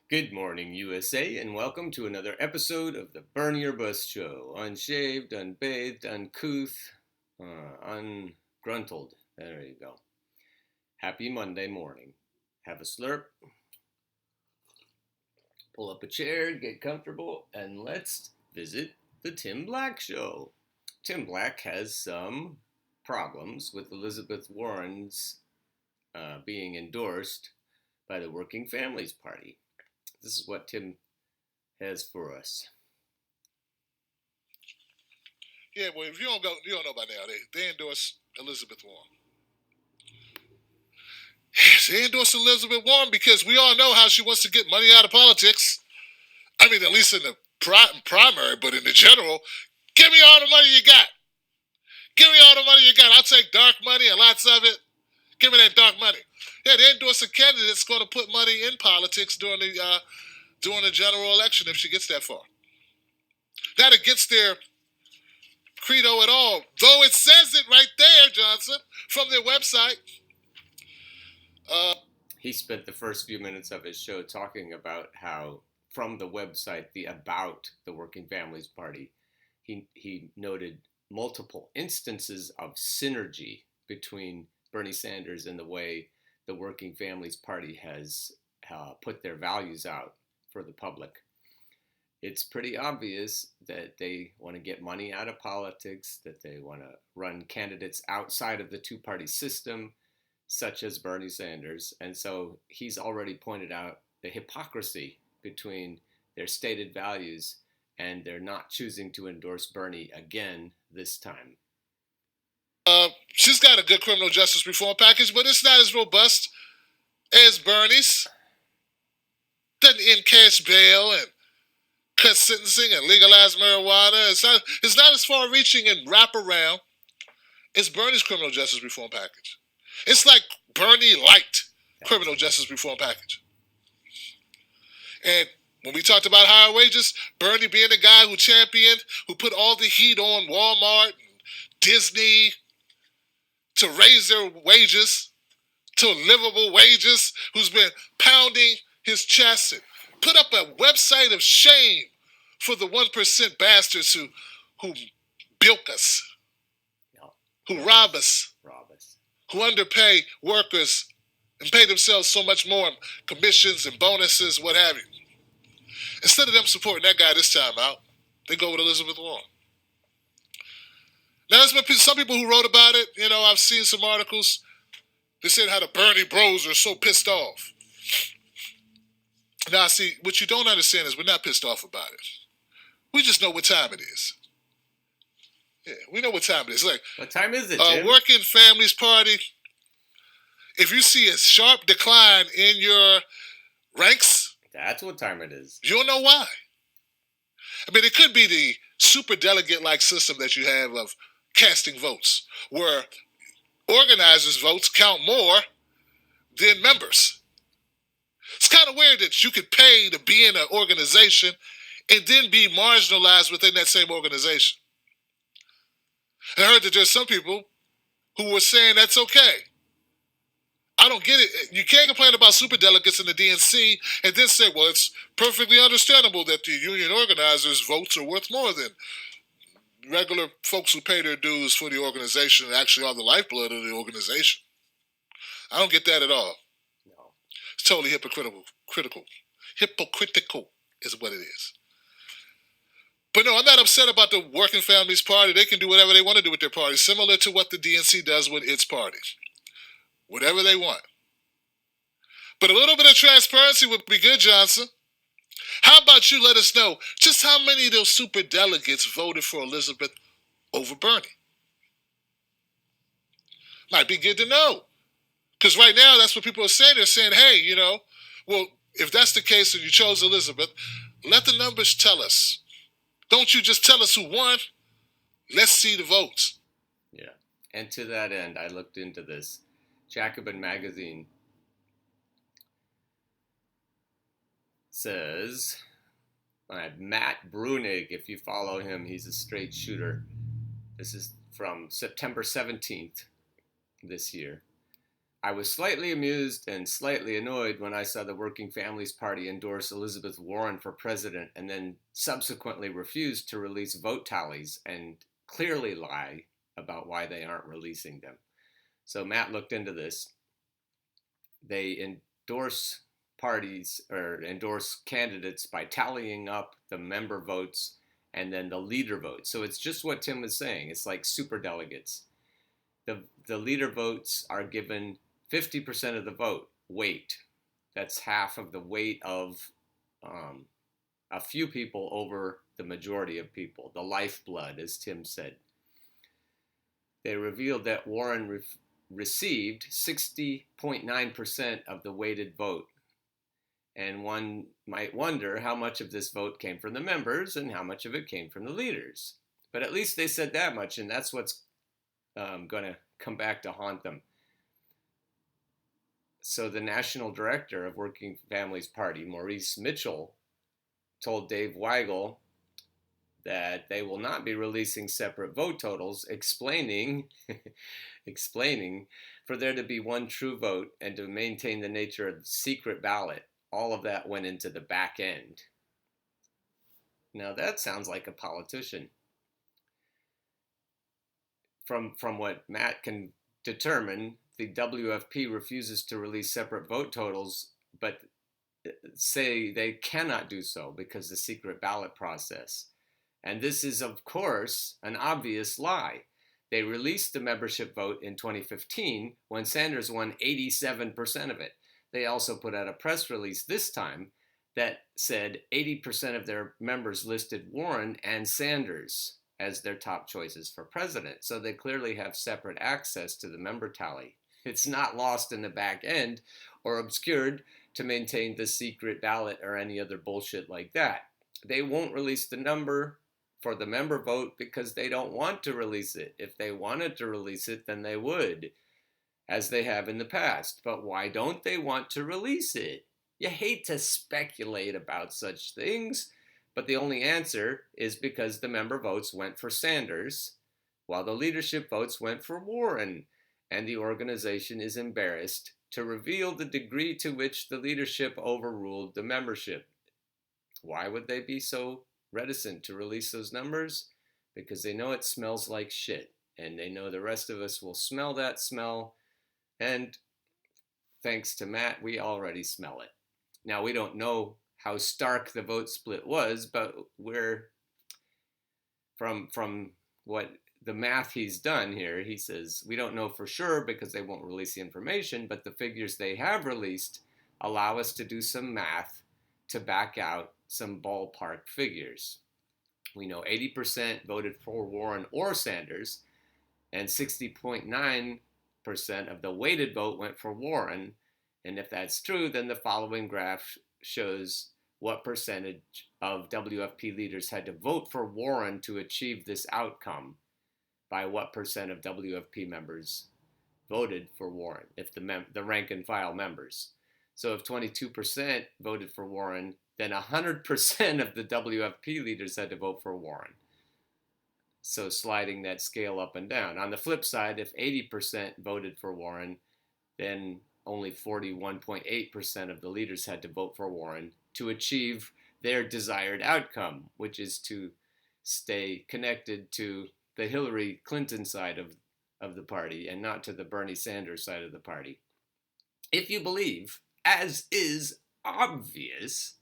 Good morning, USA, and welcome to another episode of the Burn Your Bus Show. Unshaved, unbathed, uncouth, ungruntled. There you go. Happy Monday morning. Have a slurp, pull up a chair, get comfortable, and let's visit the Tim Black Show. Tim Black has some problems with Elizabeth Warren's being endorsed by the Working Families Party. This is what Tim has for us. Yeah, well, if you don't know by now. They endorse Elizabeth Warren. They endorse Elizabeth Warren because we all know how she wants to get money out of politics. I mean, at least in the primary, but in the general, give me all the money you got. Give me all the money you got. I'll take dark money and lots of it. Give me that dark money. Yeah, they endorse a candidate that's going to put money in politics during the general election if she gets that far. Not against their credo at all, though it says it right there, Johnson, from their website. He spent the first few minutes of his show talking about how, from the website, about the Working Families Party, he noted multiple instances of synergy between Bernie Sanders and the way the Working Families Party has put their values out for the public. It's pretty obvious that they want to get money out of politics, that they want to run candidates outside of the two-party system, such as Bernie Sanders. And so he's already pointed out the hypocrisy between their stated values and they're not choosing to endorse Bernie again this time. She's got a good criminal justice reform package, but it's not as robust as Bernie's. Doesn't end cash bail and cut sentencing and legalize marijuana. It's not as far-reaching and wraparound as Bernie's criminal justice reform package. It's like Bernie light criminal justice reform package. And when we talked about higher wages, Bernie being the guy who put all the heat on Walmart and Disney to raise their wages to livable wages, who's been pounding his chest and put up a website of shame for the 1% bastards who bilk us, who rob us, who underpay workers and pay themselves so much more in commissions and bonuses, what have you. Instead of them supporting that guy this time out, they go with Elizabeth Warren. Now, there's been some people who wrote about it. You know, I've seen some articles. They said how the Bernie bros are so pissed off. Now, see, what you don't understand is we're not pissed off about it. We just know what time it is. Yeah, we know what time it is. Like, what time is it, Jim? Working Families Party, if you see a sharp decline in your ranks, that's what time it is. You'll know why. I mean, it could be the super delegate-like system that you have of casting votes, where organizers' votes count more than members. It's kind of weird that you could pay to be in an organization and then be marginalized within that same organization. I heard that there's some people who were saying that's okay. I don't get it. You can't complain about superdelegates in the DNC and then say, well, it's perfectly understandable that the union organizers' votes are worth more than regular folks who pay their dues for the organization and actually are the lifeblood of the organization. I don't get that at all. No. It's totally hypocritical. Hypocritical is what it is. But no, I'm not upset about the Working Families Party. They can do whatever they want to do with their party, similar to what the DNC does with its party. Whatever they want. But a little bit of transparency would be good, Johnson. How about you let us know just how many of those super delegates voted for Elizabeth over Bernie? Might be good to know. Because right now, that's what people are saying. They're saying, hey, well, if that's the case and you chose Elizabeth, let the numbers tell us. Don't you just tell us who won. Let's see the votes. Yeah. And to that end, I looked into this. Jacobin Magazine says, Matt Brunig, if you follow him, he's a straight shooter. This is from September 17th this year. I was slightly amused and slightly annoyed when I saw the Working Families Party endorse Elizabeth Warren for president and then subsequently refuse to release vote tallies and clearly lie about why they aren't releasing them. So Matt looked into this. They endorse parties or endorse candidates by tallying up the member votes and then the leader votes. So it's just what Tim was saying. It's like super delegates. The leader votes are given 50% of the vote weight. That's half of the weight of a few people over the majority of people, the lifeblood, as Tim said. They revealed that Warren received 60.9% of the weighted vote. And one might wonder how much of this vote came from the members and how much of it came from the leaders. But at least they said that much, and that's what's going to come back to haunt them. So the national director of Working Families Party, Maurice Mitchell, told Dave Weigel that they will not be releasing separate vote totals, explaining for there to be one true vote and to maintain the nature of the secret ballot. All of that went into the back end. Now that sounds like a politician. From what Matt can determine, the WFP refuses to release separate vote totals, but say they cannot do so because the secret ballot process. And this is, of course, an obvious lie. They released the membership vote in 2015 when Sanders won 87% of it. They also put out a press release this time that said 80% of their members listed Warren and Sanders as their top choices for president. So they clearly have separate access to the member tally. It's not lost in the back end or obscured to maintain the secret ballot or any other bullshit like that. They won't release the number for the member vote because they don't want to release it. If they wanted to release it, then they would, as they have in the past. But why don't they want to release it? You hate to speculate about such things, but the only answer is because the member votes went for Sanders, while the leadership votes went for Warren, and the organization is embarrassed to reveal the degree to which the leadership overruled the membership. Why would they be so reticent to release those numbers? Because they know it smells like shit, and they know the rest of us will smell that smell, and thanks to Matt, we already smell it. Now, we don't know how stark the vote split was, but we're from what the math he's done here, he says, we don't know for sure because they won't release the information, but the figures they have released allow us to do some math to back out some ballpark figures. We know 80% voted for Warren or Sanders, and 60.9% of the weighted vote went for Warren. And if that's true, then the following graph shows what percentage of WFP leaders had to vote for Warren to achieve this outcome by what percent of WFP members voted for Warren, if the rank and file members. So if 22% voted for Warren, then 100% of the WFP leaders had to vote for Warren. So sliding that scale up and down. On the flip side, if 80% voted for Warren, then only 41.8% of the leaders had to vote for Warren to achieve their desired outcome, which is to stay connected to the Hillary Clinton side of the party and not to the Bernie Sanders side of the party. If you believe, as is obvious,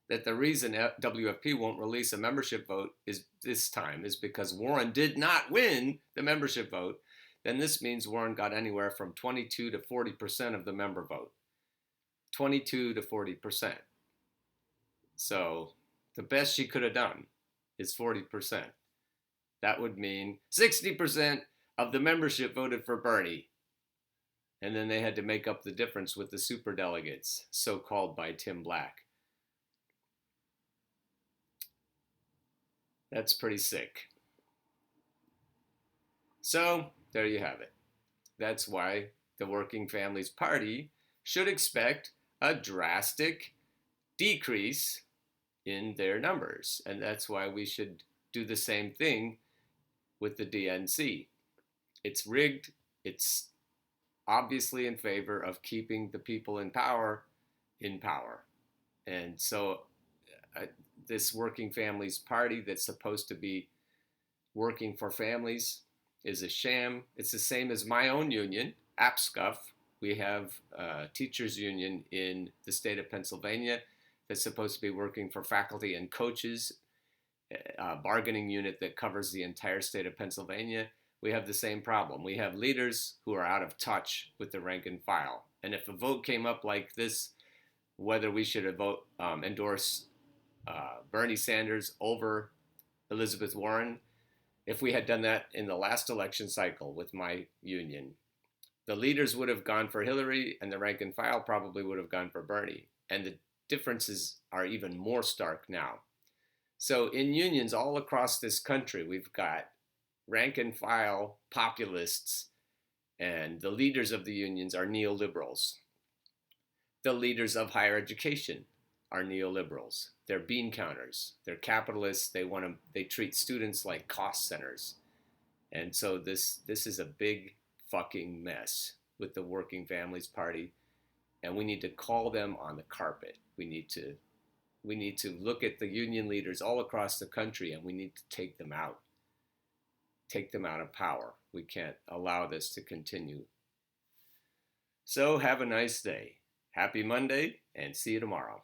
that the reason WFP won't release a membership vote is this time is because Warren did not win the membership vote, then this means Warren got anywhere from 22 to 40% of the member vote. 22 to 40%. So the best she could have done is 40%. That would mean 60% of the membership voted for Bernie. And then they had to make up the difference with the superdelegates, so-called by Tim Black. That's pretty sick. So, there you have it. That's why the Working Families Party should expect a drastic decrease in their numbers. And that's why we should do the same thing with the DNC. It's rigged. It's obviously in favor of keeping the people in power in power. And so uh, this Working Families Party that's supposed to be working for families is a sham. It's the same as my own union, APSCUF. We have a teachers union in the state of Pennsylvania that's supposed to be working for faculty and coaches, a bargaining unit that covers the entire state of Pennsylvania. We have the same problem. We have leaders who are out of touch with the rank and file. And if a vote came up like this, whether we should endorse Bernie Sanders over Elizabeth Warren, if we had done that in the last election cycle with my union, the leaders would have gone for Hillary and the rank and file probably would have gone for Bernie. And the differences are even more stark now. So in unions all across this country, we've got rank and file populists, and the leaders of the unions are neoliberals. The leaders of higher education are neoliberals. They're bean counters. They're capitalists. They treat students like cost centers. And so this is a big fucking mess with the Working Families Party, and we need to call them on the carpet. We need to look at the union leaders all across the country, and we need to take them out of power. We can't allow this to continue. So have a nice day. Happy Monday, and see you tomorrow.